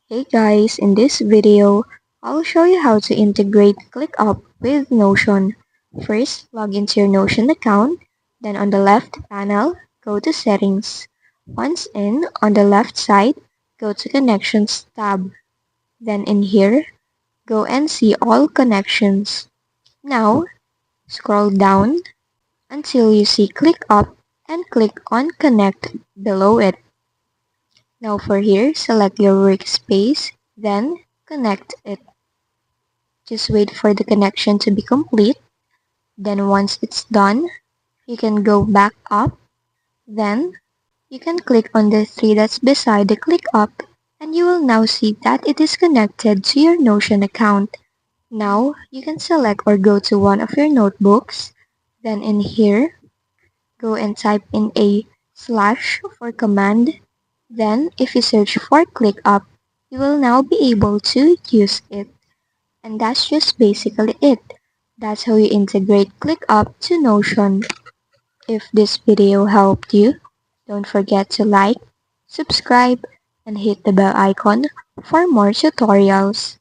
Hey guys, in this video, I'll show you how to integrate ClickUp with Notion. First, log into your Notion account, then on the left panel, go to Settings. Once in, on the left side, go to Connections tab. Then in here, go and see All Connections. Now, scroll down until you see ClickUp and click on Connect below it. Now for here, select your workspace, then connect it. Just wait for the connection to be complete. Then once it's done, you can go back up. Then you can click on the three that's beside the ClickUp and you will now see that it is connected to your Notion account. Now you can select or go to one of your notebooks. Then in here, go and type in a slash for command. Then if you search for ClickUp, you will now be able to use it. And that's just basically it. That's how you integrate ClickUp to Notion. If this video helped you, don't forget to like, subscribe, and hit the bell icon for more tutorials.